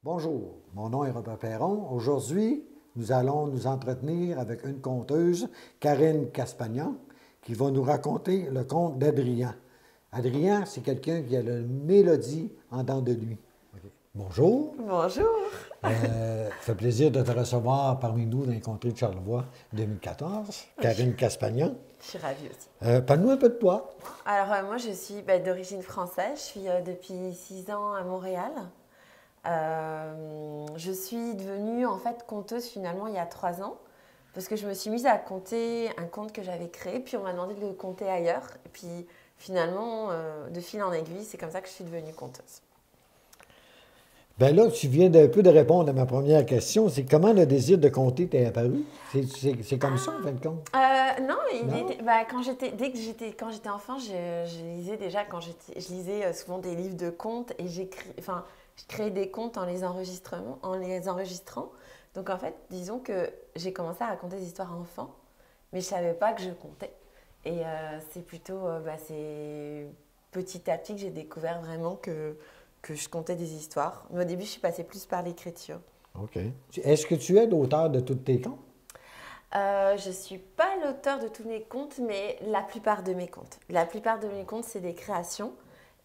Bonjour, mon nom est Robert Perron. Aujourd'hui, nous allons nous entretenir avec une conteuse, Karine Caspagnan, qui va nous raconter le conte d'Adrien. Adrien, c'est quelqu'un qui a la mélodie en dedans de lui. Okay. Bonjour. Bonjour. Ça fait plaisir de te recevoir parmi nous dans les contrées de Charlevoix 2014. Karine Caspagnan. Je suis ravie aussi. Parle-nous un peu de toi. Alors, moi, je suis d'origine française. Je suis depuis 6 ans à Montréal. Je suis devenue en fait conteuse finalement il y a 3 ans parce que je me suis mise à conter un conte que j'avais créé, puis on m'a demandé de le conter ailleurs. Et puis finalement, de fil en aiguille, c'est comme ça que je suis devenue conteuse. Bien là, tu viens d'un peu de répondre à ma première question. C'est comment le désir de conter t'est apparu? C'est comme ça, en fin de compte? Quand j'étais enfant, je lisais déjà, je lisais souvent des livres de contes et je créais des contes en les enregistrant. Donc en fait, disons que j'ai commencé à raconter des histoires à enfants, mais je ne savais pas que je comptais. Et c'est plutôt c'est petit à petit que j'ai découvert vraiment que je comptais des histoires. Mais au début, je suis passée plus par l'écriture. OK. Est-ce que tu es l'auteur de tous tes contes? Je ne suis pas l'auteur de tous mes contes, mais la plupart de mes contes. La plupart de mes contes, c'est des créations.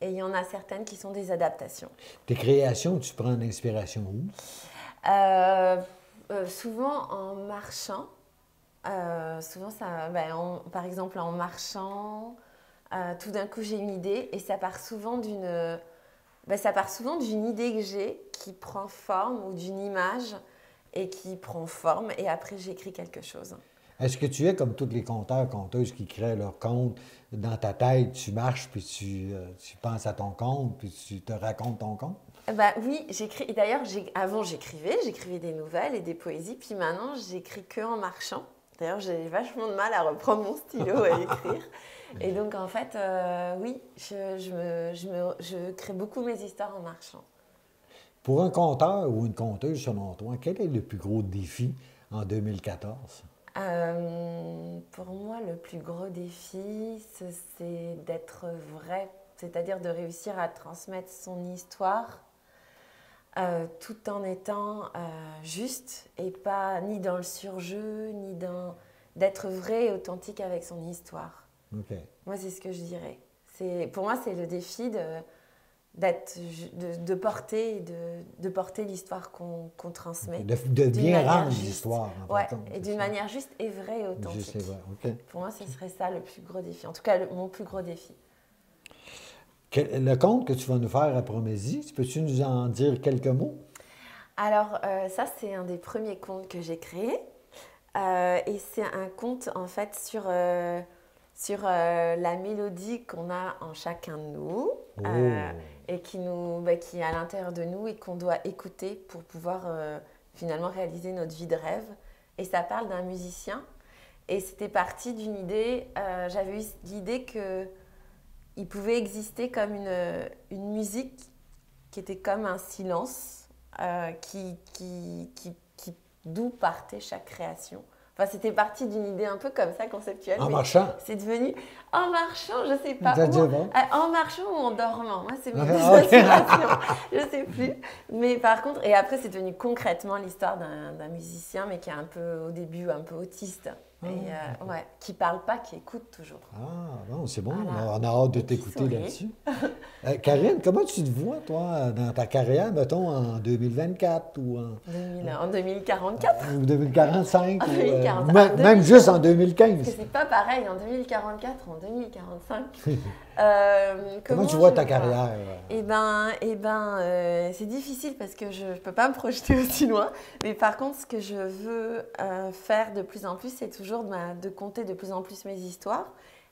Et il y en a certaines qui sont des adaptations. Tes créations, tu prends l'inspiration où? Souvent en marchant. Par exemple, en marchant, tout d'un coup, j'ai une idée et ça part souvent d'une idée que j'ai qui prend forme ou d'une image et qui prend forme et après, j'écris quelque chose. Est-ce que tu es comme tous les conteurs, conteuses qui créent leur conte, dans ta tête, tu marches, puis tu penses à ton conte, puis tu te racontes ton conte? Oui, j'écris. D'ailleurs, avant, j'écrivais des nouvelles et des poésies, puis maintenant, j'écris que en marchant. D'ailleurs, j'ai vachement de mal à reprendre mon stylo et écrire. Et donc, en fait, oui, je crée beaucoup mes histoires en marchant. Pour un conteur ou une conteuse, selon toi, quel est le plus gros défi en 2014? Pour moi, le plus gros défi, c'est d'être vrai, c'est-à-dire de réussir à transmettre son histoire tout en étant juste et pas ni dans le surjeu, d'être vrai et authentique avec son histoire. Okay. Moi, c'est ce que je dirais. Pour moi, c'est le défi de porter l'histoire qu'on transmet. De bien rendre l'histoire. Ouais, et d'une manière juste et vraie et authentique. Juste et vrai, OK. Pour moi, ce serait ça le plus gros défi. En tout cas, mon plus gros défi. Le conte que tu vas nous faire à Promésie, peux-tu nous en dire quelques mots? Alors, ça, c'est un des premiers contes que j'ai créé. Et c'est un conte, en fait, sur la mélodie qu'on a en chacun de nous. Et qui est à l'intérieur de nous et qu'on doit écouter pour pouvoir finalement réaliser notre vie de rêve. Et ça parle d'un musicien. Et c'était parti d'une idée, j'avais eu l'idée qu'il pouvait exister comme une musique qui était comme un silence, d'où partait chaque création. Enfin, c'était parti d'une idée un peu comme ça, conceptuelle. En marchant? C'est devenu en marchant, je ne sais pas. En marchant ou en dormant. Moi, c'est mes inspirations. Je ne sais plus. Mais par contre, et après, c'est devenu concrètement l'histoire d'un musicien, mais qui est un peu, au début, un peu autiste. Qui ne parle pas, qui écoute toujours. Ah, bon, c'est bon. Voilà. On a hâte de t'écouter là-dessus. Karine, comment tu te vois, toi, dans ta carrière, mettons, en 2024 ou en 2044? Ou 2045? En 2045. Même juste en 2015. Parce que c'est pas pareil, en 2044 ou en 2045. Comment tu vois ta carrière? C'est difficile parce que je ne peux pas me projeter aussi loin. Mais par contre, ce que je veux faire de plus en plus, c'est toujours de conter de plus en plus mes histoires.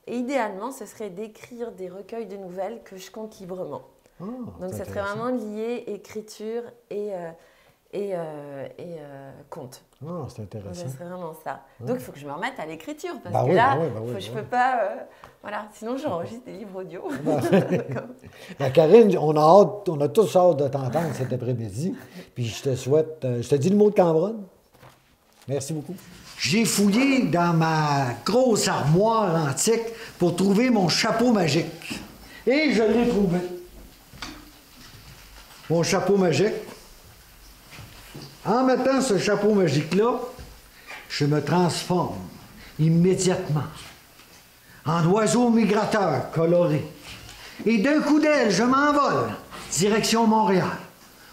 Et idéalement, ce serait d'écrire des recueils de nouvelles que je compte librement. Donc, ça serait vraiment lié écriture et conte. Ah, c'est intéressant. Ça serait vraiment ça. Donc, il faut que je me remette à l'écriture parce que là, je ne peux pas... voilà, sinon j'enregistre des livres audio. Karine, on a tous hâte de t'entendre cet après-midi. Puis je te dis le mot de Cambronne. Merci beaucoup. J'ai fouillé dans ma grosse armoire antique pour trouver mon chapeau magique. Et je l'ai trouvé. Mon chapeau magique. En mettant ce chapeau magique-là, je me transforme immédiatement en oiseau migrateur coloré. Et d'un coup d'aile, je m'envole direction Montréal,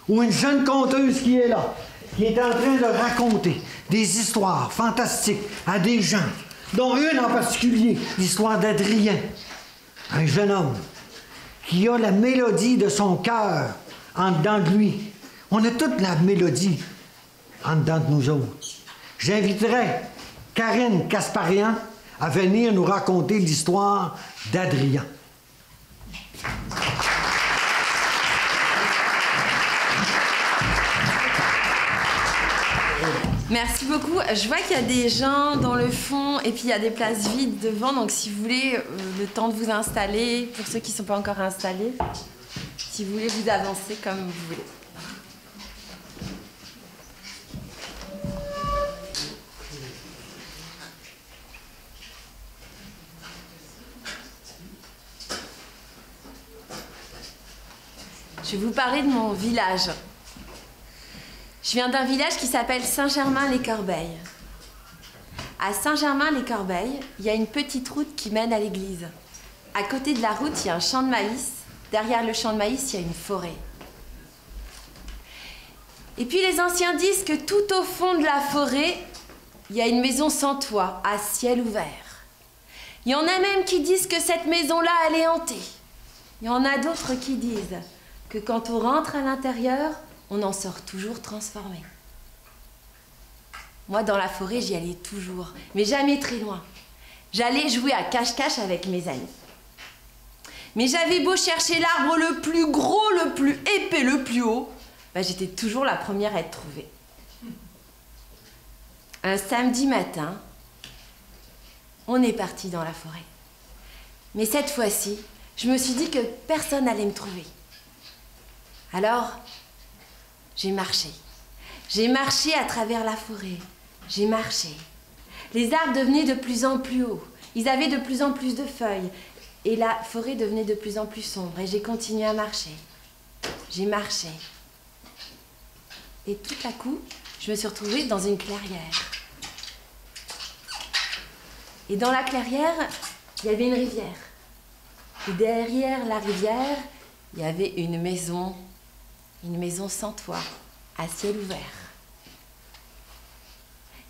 où une jeune conteuse qui est là, qui est en train de raconter des histoires fantastiques à des gens, dont une en particulier, l'histoire d'Adrien, un jeune homme qui a la mélodie de son cœur en dedans de lui. On a toute la mélodie en dedans de nous autres. J'inviterai Karine Kasparian à venir nous raconter l'histoire d'Adrien. Merci beaucoup. Je vois qu'il y a des gens dans le fond et puis il y a des places vides devant. Donc si vous voulez le temps de vous installer, pour ceux qui ne sont pas encore installés, si vous voulez vous avancer comme vous voulez. Je vais vous parler de mon village. Je viens d'un village qui s'appelle Saint-Germain-les-Corbeilles. À Saint-Germain-les-Corbeilles, il y a une petite route qui mène à l'église. À côté de la route, il y a un champ de maïs. Derrière le champ de maïs, il y a une forêt. Et puis les anciens disent que tout au fond de la forêt, il y a une maison sans toit, à ciel ouvert. Il y en a même qui disent que cette maison-là, elle est hantée. Il y en a d'autres qui disent que quand on rentre à l'intérieur, on en sort toujours transformé. Moi, dans la forêt, j'y allais toujours, mais jamais très loin. J'allais jouer à cache-cache avec mes amis. Mais j'avais beau chercher l'arbre le plus gros, le plus épais, le plus haut, j'étais toujours la première à être trouvée. Un samedi matin, on est parti dans la forêt. Mais cette fois-ci, je me suis dit que personne n'allait me trouver. Alors, j'ai marché. J'ai marché à travers la forêt. J'ai marché. Les arbres devenaient de plus en plus hauts. Ils avaient de plus en plus de feuilles. Et la forêt devenait de plus en plus sombre. Et j'ai continué à marcher. J'ai marché. Et tout à coup, je me suis retrouvée dans une clairière. Et dans la clairière, il y avait une rivière. Et derrière la rivière, il y avait une maison sans toit, à ciel ouvert.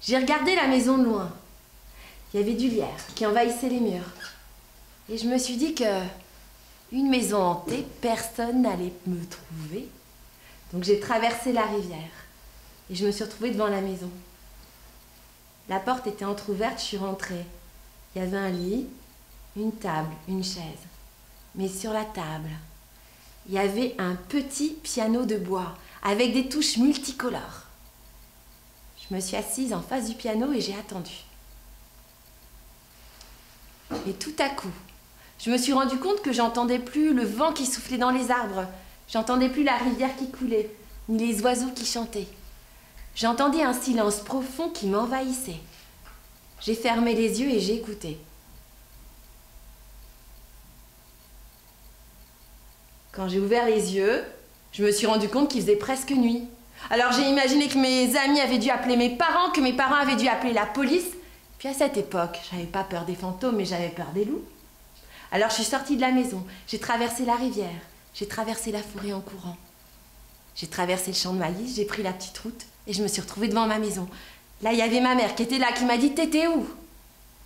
J'ai regardé la maison de loin. Il y avait du lierre qui envahissait les murs. Et je me suis dit que une maison hantée, personne n'allait me trouver. Donc j'ai traversé la rivière et je me suis retrouvée devant la maison. La porte était entrouverte, je suis rentrée. Il y avait un lit, une table, une chaise. Mais sur la table, il y avait un petit piano de bois avec des touches multicolores. Je me suis assise en face du piano et j'ai attendu. Et tout à coup, je me suis rendu compte que j'entendais plus le vent qui soufflait dans les arbres. J'entendais plus la rivière qui coulait, ni les oiseaux qui chantaient. J'entendais un silence profond qui m'envahissait. J'ai fermé les yeux et j'ai écouté. Quand j'ai ouvert les yeux, je me suis rendu compte qu'il faisait presque nuit. Alors j'ai imaginé que mes amis avaient dû appeler mes parents, que mes parents avaient dû appeler la police. Puis à cette époque, j'avais pas peur des fantômes, mais j'avais peur des loups. Alors je suis sortie de la maison, j'ai traversé la rivière, j'ai traversé la forêt en courant. J'ai traversé le champ de maïs, j'ai pris la petite route et je me suis retrouvée devant ma maison. Là, il y avait ma mère qui était là, qui m'a dit « T'étais où ?»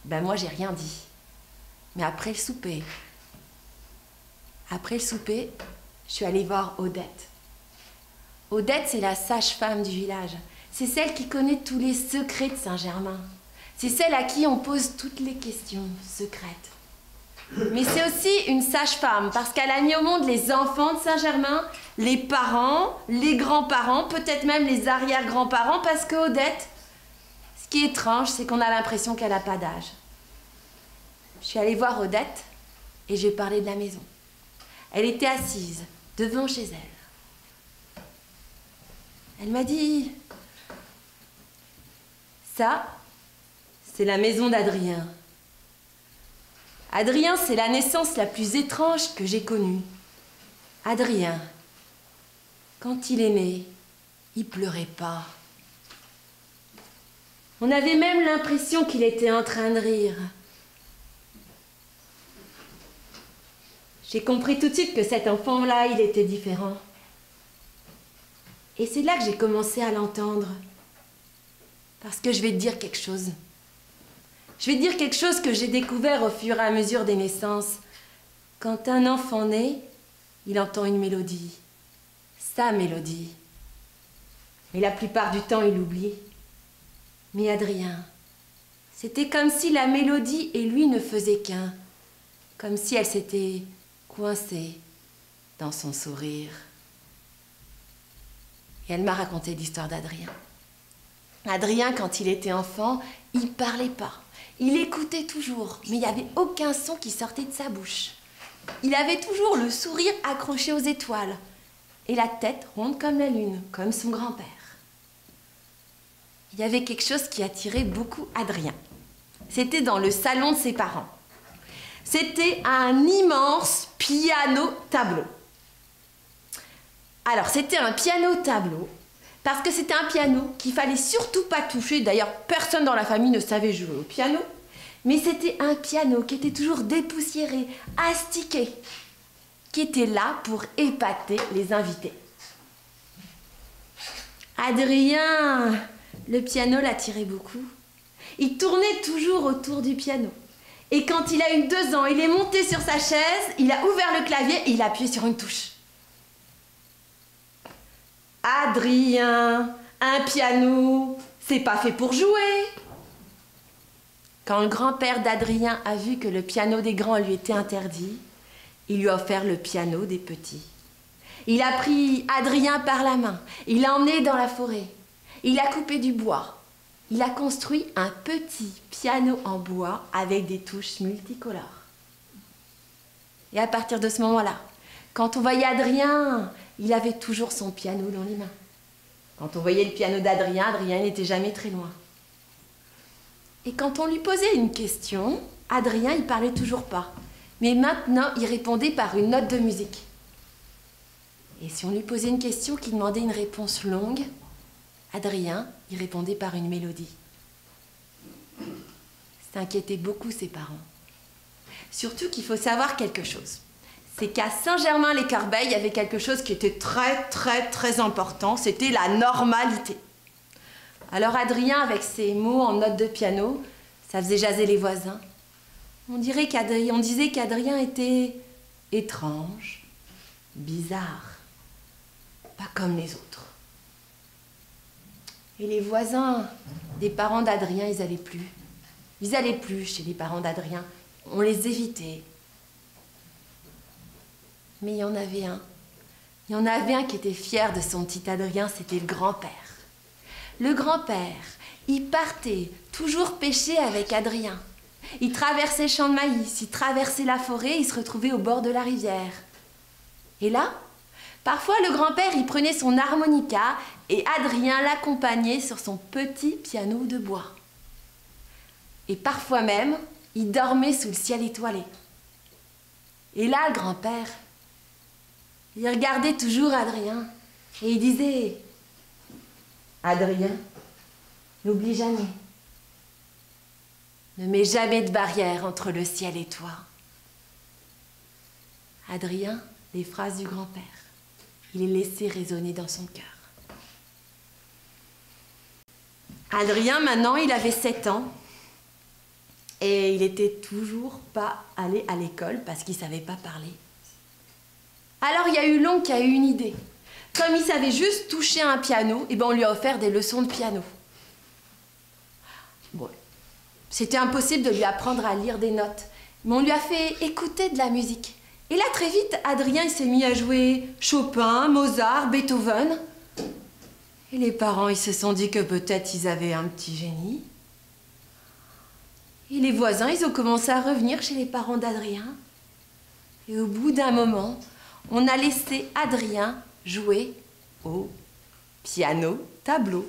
Ben moi, j'ai rien dit. Mais après le souper, je suis allée voir Odette. Odette, c'est la sage-femme du village. C'est celle qui connaît tous les secrets de Saint-Germain. C'est celle à qui on pose toutes les questions secrètes. Mais c'est aussi une sage-femme parce qu'elle a mis au monde les enfants de Saint-Germain, les parents, les grands-parents, peut-être même les arrière-grands-parents, parce que Odette, ce qui est étrange, c'est qu'on a l'impression qu'elle n'a pas d'âge. Je suis allée voir Odette et je lui ai parlé de la maison. Elle était assise devant chez elle. Elle m'a dit « Ça, c'est la maison d'Adrien. Adrien, c'est la naissance la plus étrange que j'ai connue. Adrien, quand il est né, il pleurait pas. On avait même l'impression qu'il était en train de rire. J'ai compris tout de suite que cet enfant-là, il était différent. Et c'est là que j'ai commencé à l'entendre. Parce que je vais te dire quelque chose. Je vais te dire quelque chose que j'ai découvert au fur et à mesure des naissances. Quand un enfant naît, il entend une mélodie. Sa mélodie. Mais la plupart du temps, il l'oublie. Mais Adrien, c'était comme si la mélodie et lui ne faisaient qu'un. Comme si elle s'était coincée dans son sourire. Et elle m'a raconté l'histoire d'Adrien. Adrien, quand il était enfant, il parlait pas. Il écoutait toujours, mais il n'y avait aucun son qui sortait de sa bouche. Il avait toujours le sourire accroché aux étoiles et la tête ronde comme la lune, comme son grand-père. Il y avait quelque chose qui attirait beaucoup Adrien. C'était dans le salon de ses parents. C'était un immense piano-tableau. Alors, c'était un piano-tableau parce que c'était un piano qu'il fallait surtout pas toucher. D'ailleurs, personne dans la famille ne savait jouer au piano. Mais c'était un piano qui était toujours dépoussiéré, astiqué, qui était là pour épater les invités. Adrien, le piano l'attirait beaucoup. Il tournait toujours autour du piano. Et quand il a eu 2 ans, il est monté sur sa chaise, il a ouvert le clavier et il a appuyé sur une touche. Adrien, un piano, c'est pas fait pour jouer. Quand le grand-père d'Adrien a vu que le piano des grands lui était interdit, il lui a offert le piano des petits. Il a pris Adrien par la main, il l'a emmené dans la forêt, il a coupé du bois, il a construit un petit piano en bois avec des touches multicolores. Et à partir de ce moment-là, quand on voyait Adrien, il avait toujours son piano dans les mains. Quand on voyait le piano d'Adrien, Adrien n'était jamais très loin. Et quand on lui posait une question, Adrien, il parlait toujours pas. Mais maintenant, il répondait par une note de musique. Et si on lui posait une question qui demandait une réponse longue, Adrien, il répondait par une mélodie. Ça inquiétait beaucoup ses parents. Surtout qu'il faut savoir quelque chose. C'est qu'à Saint-Germain-les-Corbeilles, il y avait quelque chose qui était très important, c'était la normalité. Alors Adrien, avec ses mots en note de piano, ça faisait jaser les voisins. On disait qu'Adrien était étrange, bizarre, pas comme les autres. Et les voisins des parents d'Adrien, ils allaient plus. Ils allaient plus chez les parents d'Adrien. On les évitait. Mais il y en avait un. Il y en avait un qui était fier de son petit Adrien, c'était le grand-père. Le grand-père, il partait toujours pêcher avec Adrien. Il traversait les champs de maïs, il traversait la forêt, il se retrouvait au bord de la rivière. Et là, parfois le grand-père, il prenait son harmonica et Adrien l'accompagnait sur son petit piano de bois. Et parfois même, il dormait sous le ciel étoilé. Et là, le grand-père, il regardait toujours Adrien et il disait « Adrien, n'oublie jamais. Ne mets jamais de barrière entre le ciel et toi. » Adrien, les phrases du grand-père, il les laissait résonner dans son cœur. Adrien, maintenant, il avait 7 ans et il n'était toujours pas allé à l'école parce qu'il ne savait pas parler. Alors il y a eu l'oncle qui a eu une idée. Comme il savait juste toucher un piano, on lui a offert des leçons de piano. Bon, c'était impossible de lui apprendre à lire des notes, mais on lui a fait écouter de la musique. Et là, très vite, Adrien s'est mis à jouer Chopin, Mozart, Beethoven. Et les parents, ils se sont dit que peut-être ils avaient un petit génie. Et les voisins, ils ont commencé à revenir chez les parents d'Adrien. Et au bout d'un moment, on a laissé Adrien jouer au piano-tableau.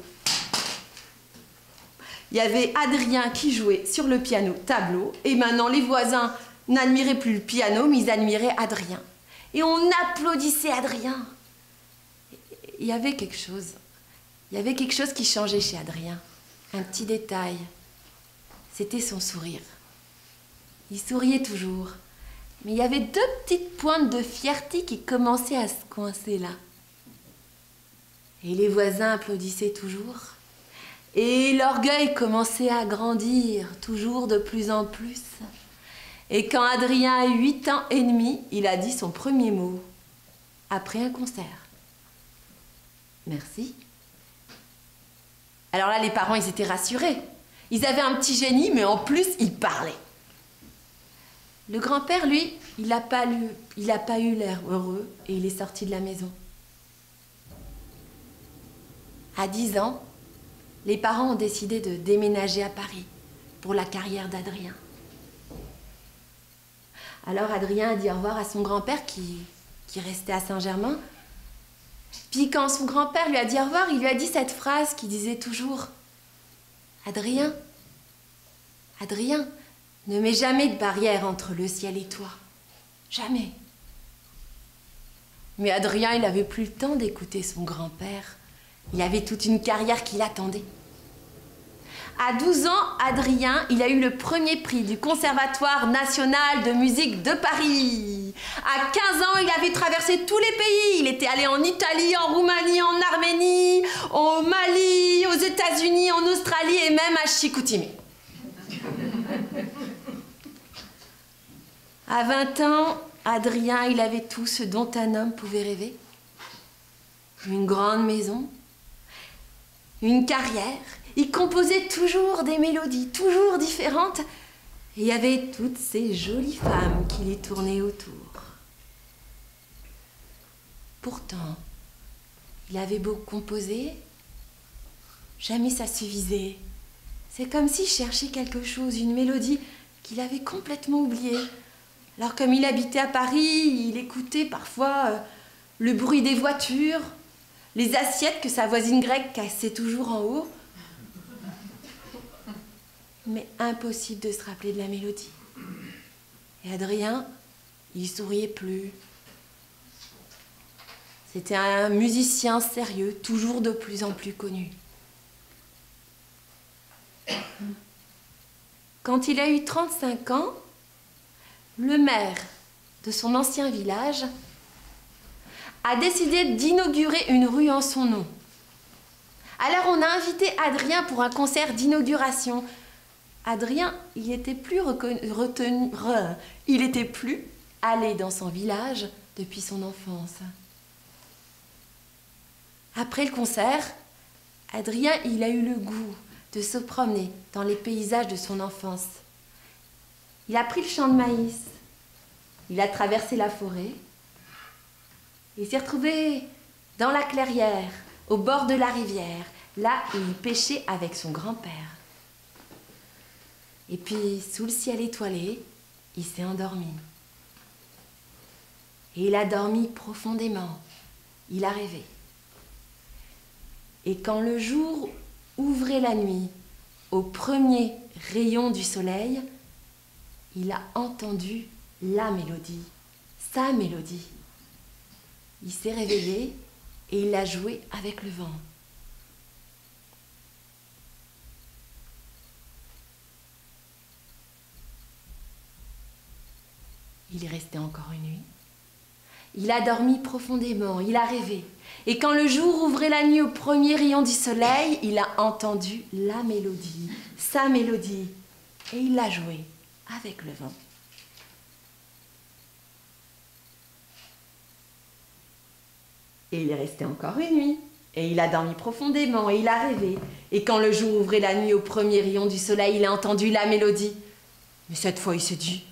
Il y avait Adrien qui jouait sur le piano-tableau et maintenant les voisins n'admiraient plus le piano, mais ils admiraient Adrien. Et on applaudissait Adrien. Il y avait quelque chose qui changeait chez Adrien. un petit détail. C'était son sourire. Il souriait toujours, mais il y avait 2 petites pointes de fierté qui commençaient à se coincer là. Et les voisins applaudissaient toujours. Et l'orgueil commençait à grandir, toujours de plus en plus. Et quand Adrien a eu 8 ans et demi, il a dit son premier mot, après un concert. Merci. Alors là, les parents, ils étaient rassurés. Ils avaient un petit génie, mais en plus, il parlait. Le grand-père, lui, il n'a pas eu l'air heureux et il est sorti de la maison. À 10 ans, les parents ont décidé de déménager à Paris pour la carrière d'Adrien. Alors Adrien a dit au revoir à son grand-père qui restait à Saint-Germain. Puis quand son grand-père lui a dit au revoir, il lui a dit cette phrase qui disait toujours « Adrien, Adrien, ne mets jamais de barrière entre le ciel et toi. Jamais. » Mais Adrien, il n'avait plus le temps d'écouter son grand-père. Il avait toute une carrière qui l'attendait. À 12 ans, Adrien, il a eu le premier prix du Conservatoire national de musique de Paris. À 15 ans, il avait traversé tous les pays. Il était allé en Italie, en Roumanie, en Arménie, au Mali, aux États-Unis, en Australie et même à Chicoutimi. À 20 ans, Adrien, il avait tout ce dont un homme pouvait rêver. Une grande maison, une carrière. Il composait toujours des mélodies, toujours différentes. Et il y avait toutes ces jolies femmes qui lui tournaient autour. Pourtant, il avait beau composer, jamais ça suffisait. C'est comme s'il cherchait quelque chose, une mélodie qu'il avait complètement oubliée. Alors comme il habitait à Paris, il écoutait parfois le bruit des voitures, les assiettes que sa voisine grecque cassait toujours en haut. Mais impossible de se rappeler de la mélodie. Et Adrien, il souriait plus. C'était un musicien sérieux, toujours de plus en plus connu. Quand il a eu 35 ans, le maire de son ancien village a décidé d'inaugurer une rue en son nom. Alors on a invité Adrien pour un concert d'inauguration. Adrien, il était plus il était plus allé dans son village depuis son enfance. Après le concert, Adrien, il a eu le goût de se promener dans les paysages de son enfance. Il a pris le champ de maïs, il a traversé la forêt, il s'est retrouvé dans la clairière, au bord de la rivière, là où il pêchait avec son grand-père. Et puis, sous le ciel étoilé, il s'est endormi. Et il a dormi profondément. Il a rêvé. Et quand le jour ouvrait la nuit, au premier rayon du soleil, il a entendu la mélodie, sa mélodie. Il s'est réveillé et il a joué avec le vent. Il est resté encore une nuit. Il a dormi profondément, il a rêvé. Et quand le jour ouvrait la nuit au premier rayon du soleil, il a entendu la mélodie, sa mélodie. Et il l'a jouée avec le vent. Et il est resté encore une nuit. Et il a dormi profondément et il a rêvé. Et quand le jour ouvrait la nuit au premier rayon du soleil, il a entendu la mélodie. Mais cette fois, il s'est dit...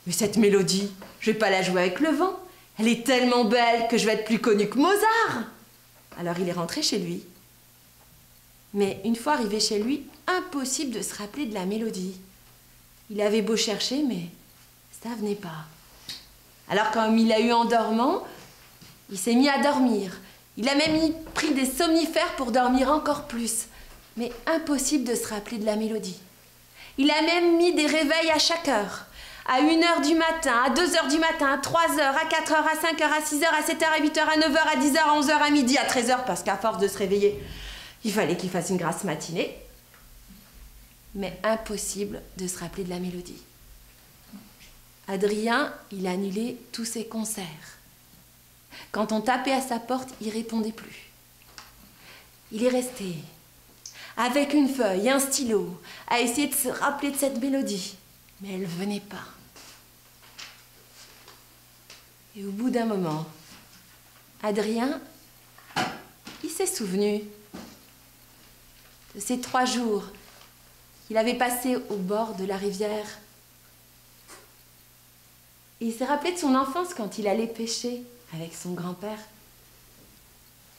Mais cette mélodie, je vais pas la jouer avec le vent. Elle est tellement belle que je vais être plus connue que Mozart. Alors il est rentré chez lui. Mais une fois arrivé chez lui, impossible de se rappeler de la mélodie. Il avait beau chercher, mais ça venait pas. Alors comme il a eu en dormant, il s'est mis à dormir. Il a même pris des somnifères pour dormir encore plus. Mais impossible de se rappeler de la mélodie. Il a même mis des réveils à chaque heure. À 1h du matin, à 2h du matin, à 3h, à 4h, à 5h, à 6h, à 7h, à 8h, à 9h, à 10h, à 11h, à midi, à 13h, parce qu'à force de se réveiller, il fallait qu'il fasse une grasse matinée. mais impossible de se rappeler de la mélodie. Adrien, il a annulé tous ses concerts. Quand on tapait à sa porte, il répondait plus. Il est resté, avec une feuille, un stylo, à essayer de se rappeler de cette mélodie. Mais elle ne venait pas. Et au bout d'un moment, Adrien, il s'est souvenu de ces 3 jours qu'il avait passés au bord de la rivière. Et il s'est rappelé de son enfance quand il allait pêcher avec son grand-père.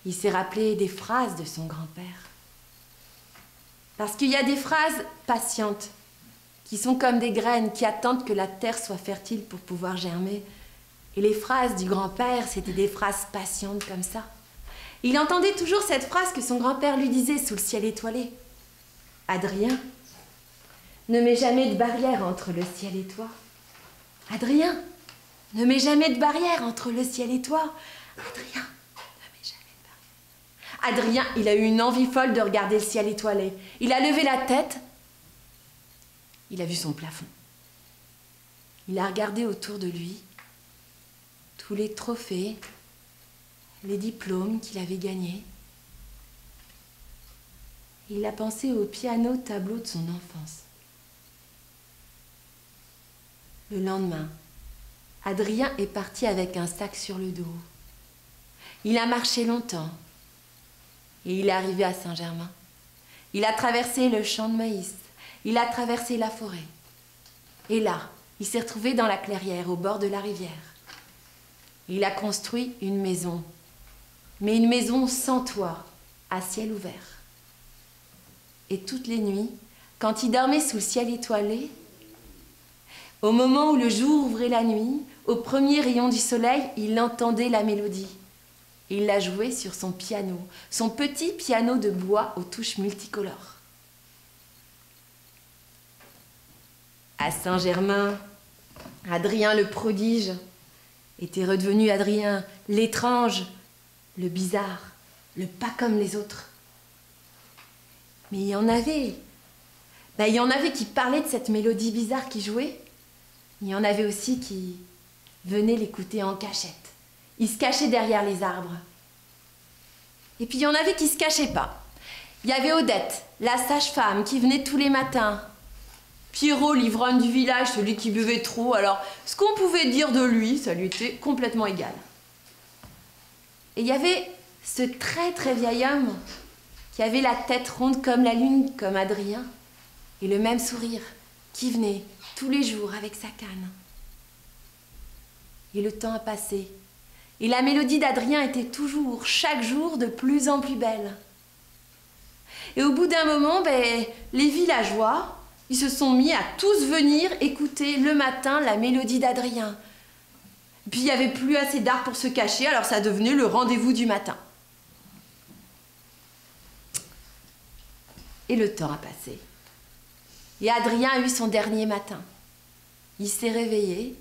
Il s'est rappelé des phrases de son grand-père. Parce qu'il y a des phrases patientes qui sont comme des graines qui attendent que la terre soit fertile pour pouvoir germer. Et les phrases du grand-père, c'était des phrases patientes comme ça. Il entendait toujours cette phrase que son grand-père lui disait sous le ciel étoilé. « Adrien, ne mets jamais de barrière entre le ciel et toi. Adrien, ne mets jamais de barrière entre le ciel et toi. Adrien, ne mets jamais de barrière. » Adrien, il a eu une envie folle de regarder le ciel étoilé. Il a levé la tête. Il a vu son plafond. Il a regardé autour de lui tous les trophées, les diplômes qu'il avait gagnés. Il a pensé au piano tableau de son enfance. Le lendemain, Adrien est parti avec un sac sur le dos. Il a marché longtemps et il est arrivé à Saint-Germain. Il a traversé le champ de maïs, il a traversé la forêt. Et là, il s'est retrouvé dans la clairière au bord de la rivière. Il a construit une maison, mais une maison sans toit, à ciel ouvert. Et toutes les nuits, quand il dormait sous le ciel étoilé, au moment où le jour ouvrait la nuit, au premier rayon du soleil, il entendait la mélodie. Il la jouait sur son piano, son petit piano de bois aux touches multicolores. À Saint-Germain, Adrien le prodige était redevenu Adrien l'étrange, le bizarre, le pas comme les autres. Mais il y en avait. Il y en avait qui parlaient de cette mélodie bizarre qui jouait. Il y en avait aussi qui venaient l'écouter en cachette. Ils se cachaient derrière les arbres. Et puis il y en avait qui se cachaient pas. Il y avait Odette, la sage-femme, qui venait tous les matins. Pierrot, l'ivrogne du village, celui qui buvait trop. Alors, ce qu'on pouvait dire de lui, ça lui était complètement égal. Et il y avait ce très très vieil homme qui avait la tête ronde comme la lune, comme Adrien, et le même sourire, qui venait tous les jours avec sa canne. Et le temps a passé, et la mélodie d'Adrien était toujours, chaque jour, de plus en plus belle. Et au bout d'un moment, les villageois, ils se sont mis à tous venir écouter le matin la mélodie d'Adrien. Puis il n'y avait plus assez d'arbres pour se cacher, alors ça devenait le rendez-vous du matin. Et le temps a passé. Et Adrien a eu son dernier matin. Il s'est réveillé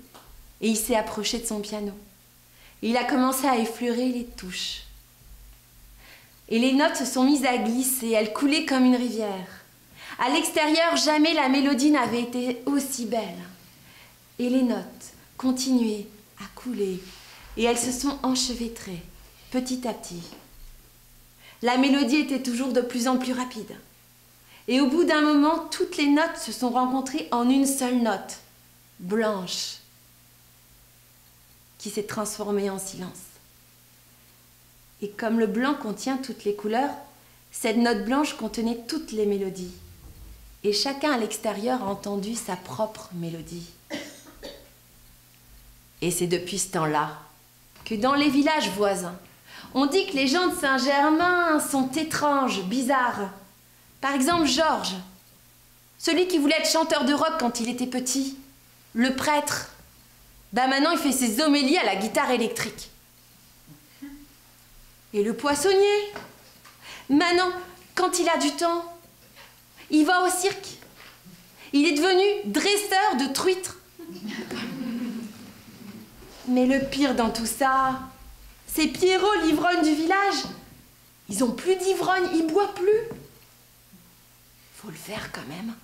et il s'est approché de son piano. Et il a commencé à effleurer les touches. Et les notes se sont mises à glisser, elles coulaient comme une rivière. À l'extérieur, jamais la mélodie n'avait été aussi belle. Et les notes continuaient à couler et elles se sont enchevêtrées petit à petit. La mélodie était toujours de plus en plus rapide. Et au bout d'un moment, toutes les notes se sont rencontrées en une seule note, blanche, qui s'est transformée en silence. Et comme le blanc contient toutes les couleurs, cette note blanche contenait toutes les mélodies. Et chacun à l'extérieur a entendu sa propre mélodie. Et c'est depuis ce temps-là que dans les villages voisins, on dit que les gens de Saint-Germain sont étranges, bizarres. Par exemple, Georges, celui qui voulait être chanteur de rock quand il était petit, le prêtre. Maintenant, il fait ses homélies à la guitare électrique. Et le poissonnier, maintenant, quand il a du temps, il va au cirque. Il est devenu dresseur de truites. Mais le pire dans tout ça, c'est Pierrot, l'ivrogne du village. Ils ont plus d'ivrogne, ils boivent plus. Faut le faire quand même.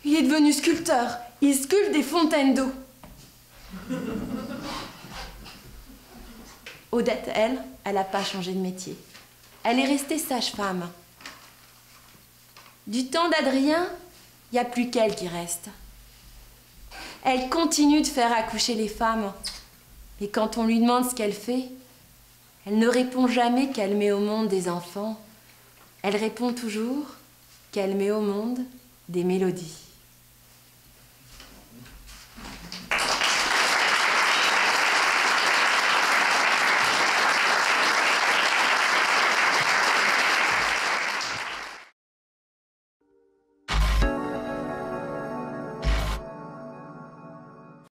Il est devenu sculpteur. Il sculpte des fontaines d'eau. Odette, elle n'a pas changé de métier. Elle est restée sage-femme. Du temps d'Adrien, il n'y a plus qu'elle qui reste. Elle continue de faire accoucher les femmes. Et quand on lui demande ce qu'elle fait, elle ne répond jamais qu'elle met au monde des enfants. Elle répond toujours qu'elle met au monde des mélodies.